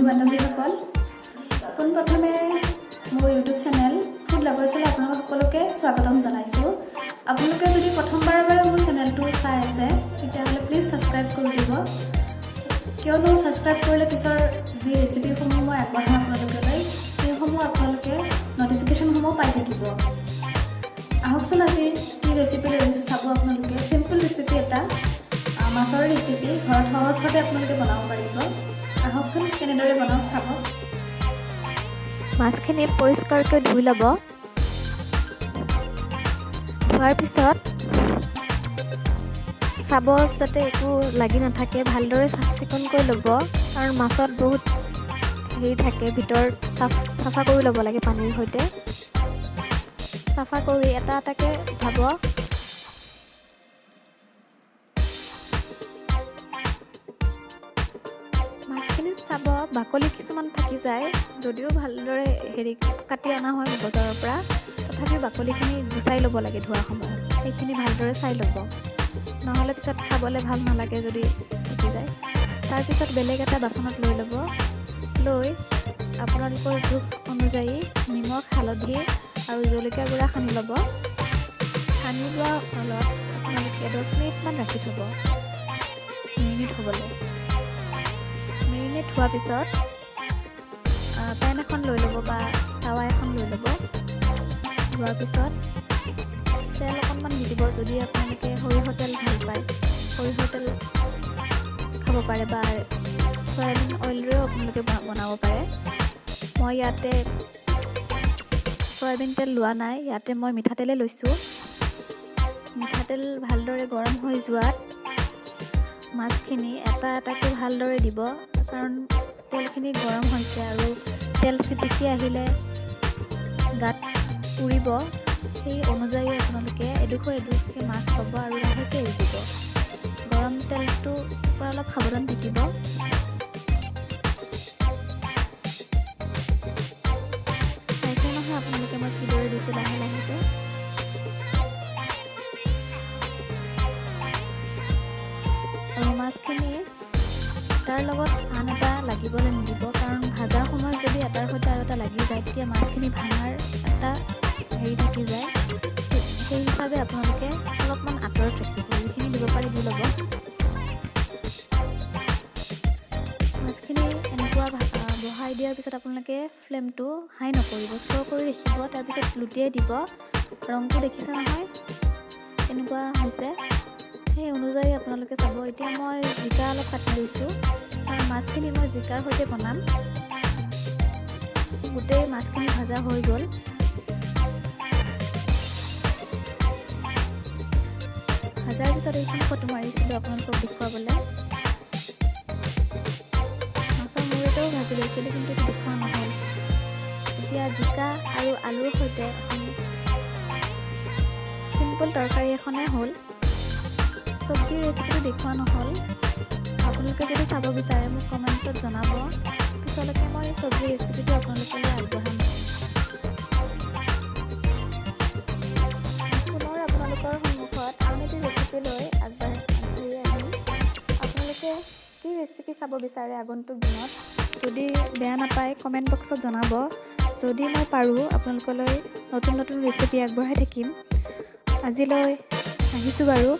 বান্ধৱীসকল, পোনপ্ৰথমে মোৰ YouTube channel food লাভাৰ্ছলৈ আপোনালোক সকলোকে স্বাগতম জনাইছোঁ। আপোনালোকে যদি প্ৰথমবাৰৰ বাবে মোৰ চেনেলটো চাই আছে তেতিয়াহ'লে প্লিজ ছাবস্ক্ৰাইব কৰি দিব, কিয়নো ছাবস্ক্ৰাইব কৰিলে পিছৰ যি ৰেচিপিসমূহ মই আগবঢ়াম আপোনালোকলৈ সেইসমূহ আপোনালোকে নটিফিকেশ্যনসমূহ পাই থাকিব। আহকচোন আজি কি ৰেচিপি লৈ আহিছোঁ চাব আপোনালোকে। চিম্পল ৰেচিপি এটা, মাছৰ ৰেচিপি, ঘৰত সহজভাৱে আপোনালোকে বনাব পাৰিব। আহকচোন কেনেদৰে বনাওঁ চাব। মাছখিনি পৰিষ্কাৰকৈ ধুই ল'ব। ধোৱাৰ পিছত চাব যাতে একো লাগি নাথাকে, ভালদৰে চাফ চিকুণ কৰি ল'ব, কাৰণ মাছত বহুত হেৰি থাকে, ভিতৰত চাফা কৰি ল'ব লাগে পানীৰ সৈতে। চাফা কৰি এটা এটাকৈ উঠাব। মাছখিনি চাব বাকলি কিছুমান থাকি যায়, যদিও ভালদৰে কাটি অনা হয় বজাৰৰ পৰা, তথাপিও বাকলিখিনি গুচাই ল'ব লাগে ধোৱাৰ সময়ত। সেইখিনি ভালদৰে চাই ল'ব, নহ'লে পিছত খাবলৈ ভাল নালাগে যদি থাকি যায়। তাৰপিছত বেলেগ এটা বাচনত লৈ ল'ব। লৈ আপোনালোকৰ জোখ অনুযায়ী নিমখ, হালধি আৰু জলকীয়া গুড়া সানি ল'ব। সানি লোৱাৰ ফলত আপোনালোকে 10 মিনিটমান ৰাখি থ'ব, মেৰিনেট হ'বলৈ। মেৰিনেট হোৱাৰ পিছত পেন এখন লৈ ল'ব বা টাৱা এখন লৈ ল'ব। লোৱাৰ পিছত তেল অকণমান দি দিব, যদি আপোনালোকে সৰিয়হৰ তেল ভাল পায় সৰিয়হৰ তেল খাব পাৰে, বা চয়াবিন অইলেৰেও আপোনালোকে বনাব পাৰে। মই ইয়াতে চয়াবিন তেল লোৱা নাই, ইয়াতে মই মিঠাতেলে লৈছোঁ। মিঠাতেল ভালদৰে গৰম হৈ যোৱাত মাছখিনি এটা এটাকৈ ভালদৰে দিব, কাৰণ তেলখিনি গৰম হৈছে আৰু তেল চিটিকি আহিলে গাত পুৰিব। সেই অনুযায়ী আপোনালোকে এডোখৰ এডোখৰকৈ মাছ ল'ব আৰু লাহেকৈ এৰি দিব। গৰম তেলটোৰ পৰা অলপ সাৱধান থাকিব। চাইছে নহয় আপোনালোকে মই কিদৰে দিছোঁ লাহে লাহেকৈ। আৰু মাছখিনি তাৰ লগত আন এটা লাগিবলৈ নিদিব, কাৰণ ভাজাৰ সময়ত যদি এটাৰ সৈতে আৰু এটা লাগি যায় তেতিয়া মাছখিনি ভাঙাৰ এটা হেৰি থাকি যায়। সেই হিচাপে আপোনালোকে অলপমান আঁতৰত ৰাখিব, যিখিনি দিব পাৰে দি ল'ব। মাছখিনি এনেকুৱা বহাই দিয়াৰ পিছত আপোনালোকে ফ্লেমটো হাই নকৰিব, শ্ল' কৰি ৰাখিব। তাৰপিছত লুটিয়াই দিব। ৰংটো দেখিছে নহয় এনেকুৱা হৈছে, সেই অনুযায়ী আপোনালোকে চাব। এতিয়া মই জিকা অলপ কাটি লৈছোঁ, কাৰণ মাছখিনি মই জিকাৰ সৈতে বনাম। গোটেই মাছখিনি ভাজা হৈ গ'ল। ভাজাৰ পিছত এইখিনি ফটো মাৰিছিলোঁ আপোনালোকক দেখুৱাবলৈ। মাছৰ মূৰতেও ভাজি লৈছিলোঁ, কিন্তু এইটো দেখুওৱা নহ'ল। এতিয়া জিকা আৰু আলুৰ সৈতে এখন চিম্পল তৰকাৰী এখনে হ'ল। চব্জিৰ ৰেচিপিটো দেখুওৱা নহ'ল। আপোনালোকে যদি চাব বিচাৰে মোক কমেণ্টত জনাব, পিছলৈকে মই চব্জিৰ ৰেচিপিটো আপোনালোকলৈ আগবঢ়াম। পুনৰ আপোনালোকৰ সন্মুখত আন এটি ৰেচিপি লৈ আগবাঢ়ি আহিম। আপোনালোকে কি ৰেচিপি চাব বিচাৰে আগন্তুক দিনত, যদি বেয়া নাপায় কমেণ্ট বক্সত জনাব। যদি মই পাৰোঁ আপোনালোকলৈ নতুন নতুন ৰেচিপি আগবঢ়াই থাকিম। আজিলৈ আহিছোঁ বাৰু।